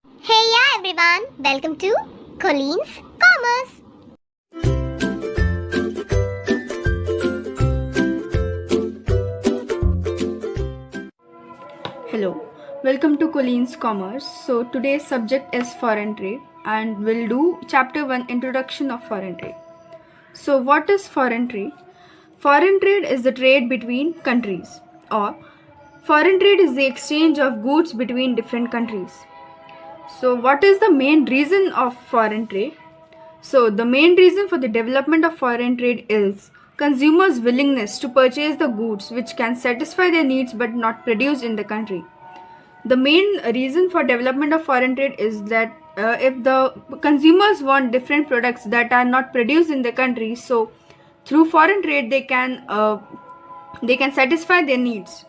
Hey yeah everyone, welcome to Colleen's Commerce. Hello, welcome to Colleen's Commerce. So today's subject is foreign trade and we'll do chapter 1 introduction of foreign trade. So what is foreign trade? Foreign trade is the trade between countries, or foreign trade is the exchange of goods between different countries. So what is the main reason of foreign trade? So the main reason for the development of foreign trade is consumers' willingness to purchase the goods which can satisfy their needs but not produced in the country. The main reason for development of foreign trade is that if the consumers want different products that are not produced in the country, so through foreign trade they can satisfy their needs.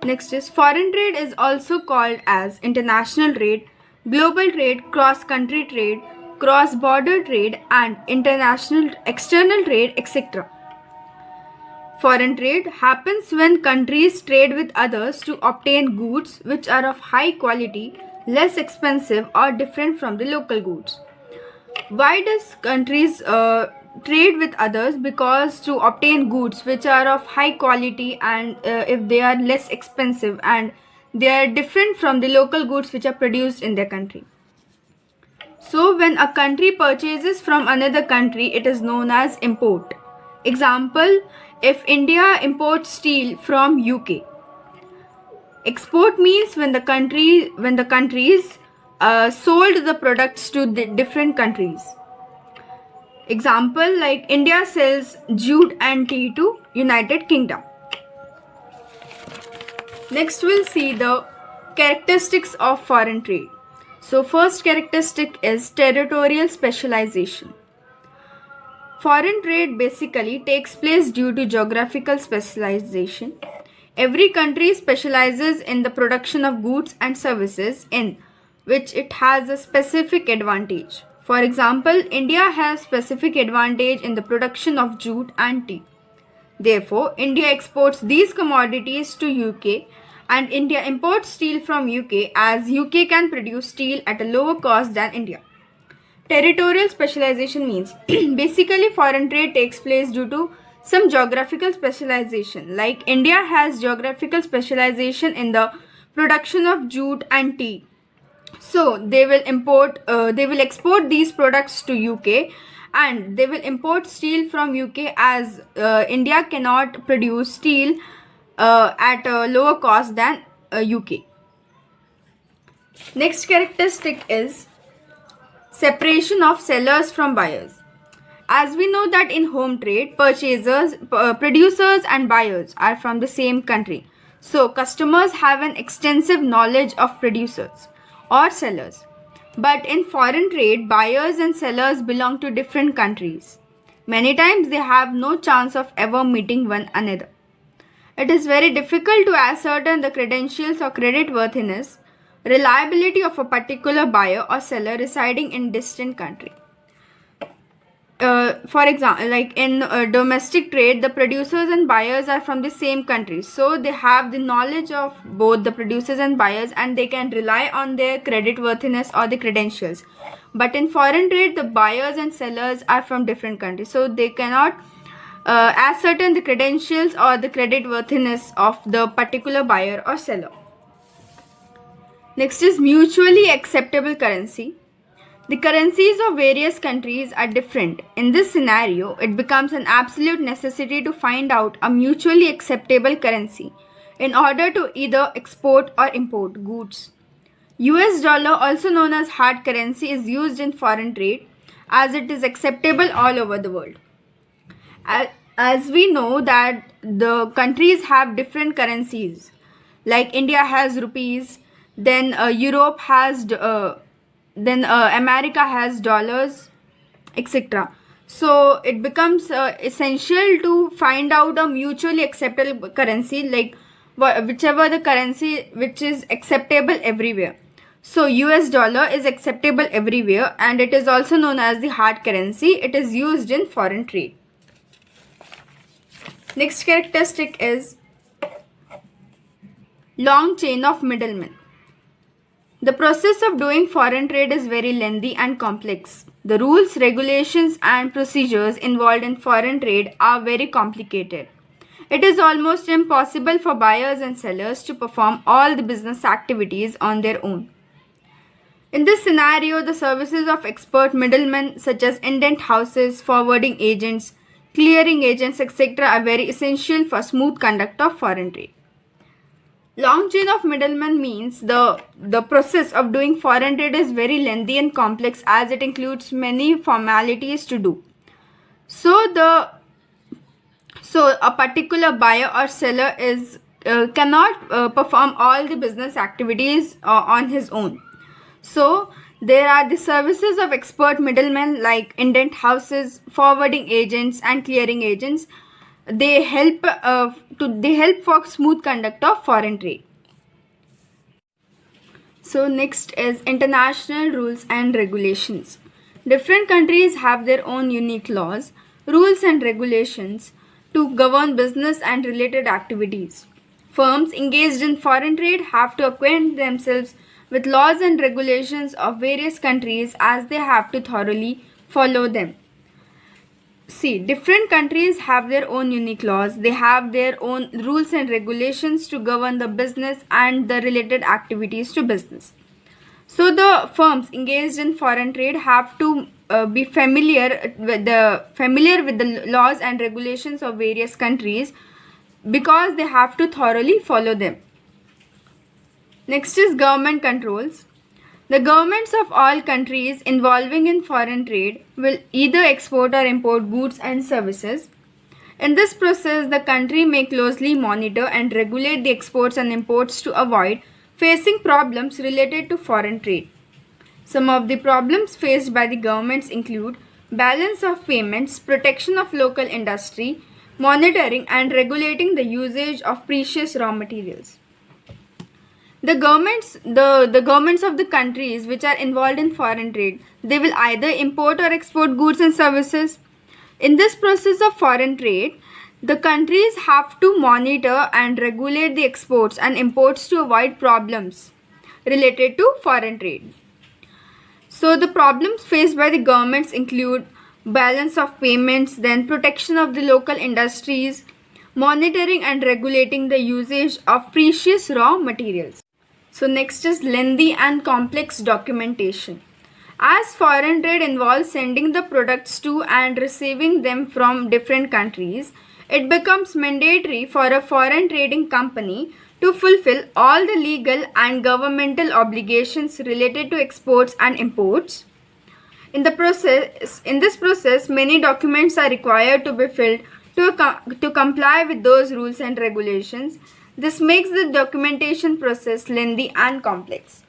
Next is foreign trade is also called as international trade, global trade, cross-country trade, cross-border trade, and international external trade, etc. Foreign trade happens when countries trade with others to obtain goods which are of high quality, less expensive, or different from the local goods. Why does countries trade with others? Because to obtain goods which are of high quality and if they are less expensive and they are different from the local goods which are produced in their country. So when a country purchases from another country, it is known as import. Example, if India imports steel from UK. Export means when the countries sold the products to the different countries. Example, like India sells jute and tea to United Kingdom. Next we'll see the characteristics of foreign trade. So first characteristic is territorial specialization. Foreign trade basically takes place due to geographical specialization. Every country specializes in the production of goods and services in which it has a specific advantage. For example, India has specific advantage in the production of jute and tea. Therefore, India exports these commodities to UK and India imports steel from UK as UK can produce steel at a lower cost than India. Territorial specialization means basically foreign trade takes place due to some geographical specialization. Like India has geographical specialization in the production of jute and tea. So they will export these products to UK and they will import steel from UK as India cannot produce steel at a lower cost than UK. Next characteristic is separation of sellers from buyers. As we know that in home trade, producers and buyers are from the same country. So customers have an extensive knowledge of producers or sellers. But in foreign trade, buyers and sellers belong to different countries. Many times they have no chance of ever meeting one another. It is very difficult to ascertain the credentials or creditworthiness, reliability of a particular buyer or seller residing in distant country. For example, like in domestic trade, the producers and buyers are from the same country, so they have the knowledge of both the producers and buyers and they can rely on their creditworthiness or the credentials. But in foreign trade, the buyers and sellers are from different countries, so they cannot ascertain the credentials or the creditworthiness of the particular buyer or seller. Next is mutually acceptable currency. The currencies of various countries are different. In this scenario, it becomes an absolute necessity to find out a mutually acceptable currency in order to either export or import goods. US dollar, also known as hard currency, is used in foreign trade as it is acceptable all over the world. As we know that the countries have different currencies, like India has rupees, then Europe has America has dollars, etc. So it becomes essential to find out a mutually acceptable currency, like whichever the currency which is acceptable everywhere. So US dollar is acceptable everywhere and it is also known as the hard currency. It is used in foreign trade. Next characteristic is Long chain of middlemen. The process of doing foreign trade is very lengthy and complex. The rules, regulations, and procedures involved in foreign trade are very complicated. It is almost impossible for buyers and sellers to perform all the business activities on their own. In this scenario, the services of expert middlemen such as indent houses, forwarding agents, clearing agents, etc. are very essential for smooth conduct of foreign trade. Long chain of middlemen means the process of doing foreign trade is very lengthy and complex as it includes many formalities to do. So a particular buyer or seller cannot perform all the business activities on his own. So there are the services of expert middlemen like indent houses, forwarding agents, and clearing agents. They help for smooth conduct of foreign trade. So next is international rules and regulations. Different countries have their own unique laws, rules and regulations to govern business and related activities. Firms engaged in foreign trade have to acquaint themselves with laws and regulations of various countries as they have to thoroughly follow them. See, different countries have their own unique laws. They have their own rules and regulations to govern the business and the related activities to business. So the firms engaged in foreign trade have to be familiar with the laws and regulations of various countries because they have to thoroughly follow them. Next is government controls. The governments of all countries involving in foreign trade will either export or import goods and services. In this process, the country may closely monitor and regulate the exports and imports to avoid facing problems related to foreign trade. Some of the problems faced by the governments include balance of payments, protection of local industry, monitoring and regulating the usage of precious raw materials. The governments of the countries which are involved in foreign trade, they will either import or export goods and services. In this process of foreign trade, the countries have to monitor and regulate the exports and imports to avoid problems related to foreign trade. So the problems faced by the governments include balance of payments, then protection of the local industries, monitoring and regulating the usage of precious raw materials. So next is lengthy and complex documentation. As foreign trade involves sending the products to and receiving them from different countries, it becomes mandatory for a foreign trading company to fulfill all the legal and governmental obligations related to exports and imports. In this process, many documents are required to be filled to comply with those rules and regulations. This makes the documentation process lengthy and complex.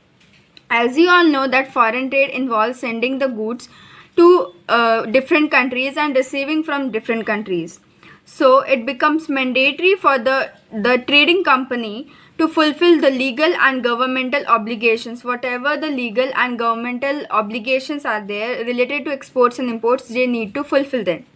As you all know that foreign trade involves sending the goods to different countries and receiving from different countries. So it becomes mandatory for the trading company to fulfill the legal and governmental obligations. Whatever the legal and governmental obligations are there related to exports and imports, they need to fulfill them.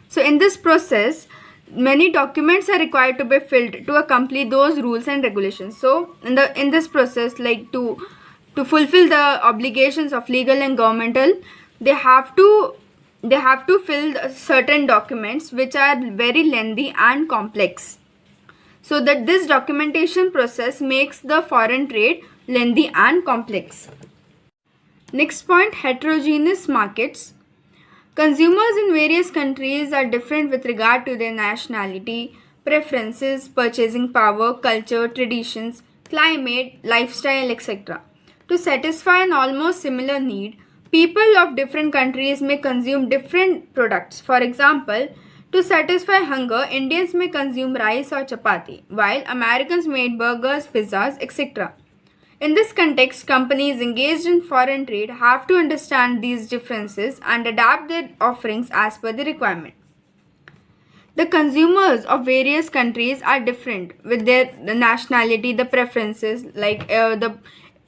So in this process, many documents are required to be filled to accompany those rules and regulations. So in this process, like to fulfill the obligations of legal and governmental, they have to fill certain documents which are very lengthy and complex. So that this documentation process makes the foreign trade lengthy and complex. Next point, heterogeneous markets. Consumers in various countries are different with regard to their nationality, preferences, purchasing power, culture, traditions, climate, lifestyle, etc. To satisfy an almost similar need, people of different countries may consume different products. For example, to satisfy hunger, Indians may consume rice or chapati, while Americans may eat burgers, pizzas, etc. In this context, companies engaged in foreign trade have to understand these differences and adapt their offerings as per the requirement. The consumers of various countries are different with the nationality, the preferences, like the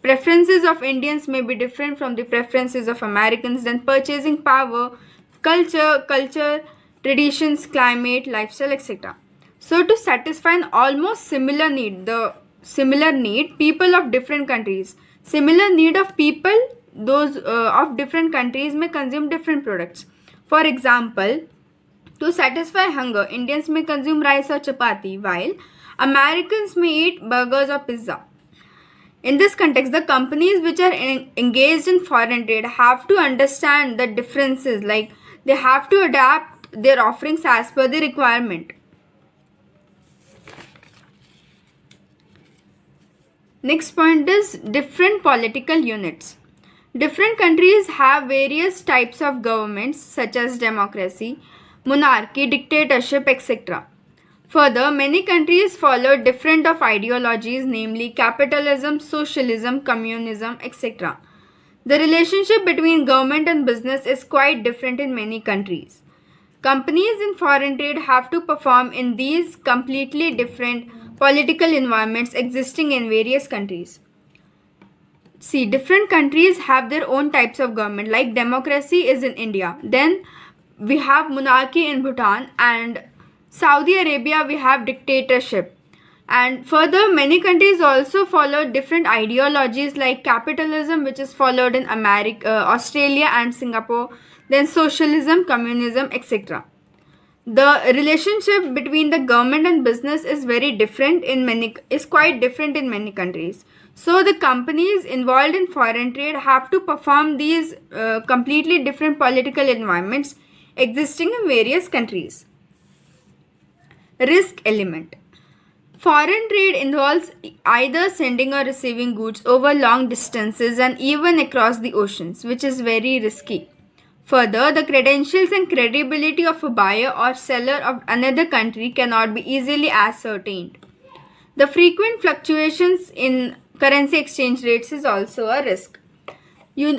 preferences of Indians may be different from the preferences of Americans, then purchasing power, culture, traditions, climate, lifestyle, etc. So to satisfy an almost similar need, similar need, people of different countries. Similar need of people, those of different countries may consume different products. For example, to satisfy hunger, Indians may consume rice or chapati, while Americans may eat burgers or pizza. In this context, the companies which are engaged in foreign trade have to understand the differences, like they have to adapt their offerings as per the requirement. Next point is different political units. Different countries have various types of governments such as democracy, monarchy, dictatorship, etc. Further, many countries follow different of ideologies, namely capitalism, socialism, communism, etc. The relationship between government and business is quite different in many countries. Companies in foreign trade have to perform in these completely different political environments existing in various countries. See, different countries have their own types of government, like democracy is in India. Then we have monarchy in Bhutan, and Saudi Arabia we have dictatorship. And further, many countries also follow different ideologies like capitalism, which is followed in America, Australia and Singapore, then socialism, communism, etc. The relationship between the government and business is quite different in many countries. So the companies involved in foreign trade have to perform these completely different political environments existing in various countries. Risk element. Foreign trade involves either sending or receiving goods over long distances and even across the oceans, which is very risky. Further, the credentials and credibility of a buyer or seller of another country cannot be easily ascertained. The frequent fluctuations in currency exchange rates is also a risk.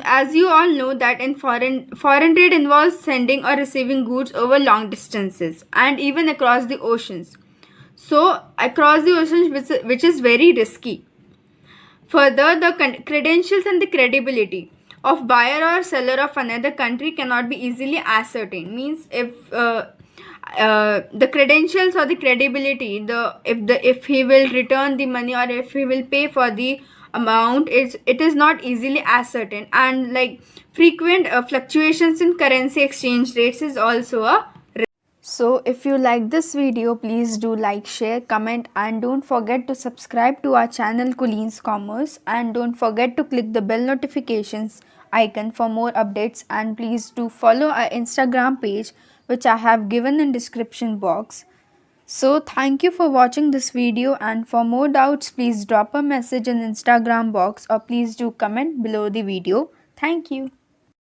As you all know that in foreign trade involves sending or receiving goods over long distances and even across the oceans. So across the oceans, which is very risky. Further, the credentials and the credibility of buyer or seller of another country cannot be easily ascertained. Means if the credentials or the credibility, if he will return the money or if he will pay for the amount, it is not easily ascertained, and like frequent fluctuations in currency exchange rates is also a risk. So if you like this video, please do like, share, comment, and don't forget to subscribe to our channel Colleen's Commerce, and don't forget to click the bell notifications icon for more updates, and please do follow our Instagram page which I have given in description box. So thank you for watching this video, and for more doubts please drop a message in Instagram box or please do comment below the video. Thank you.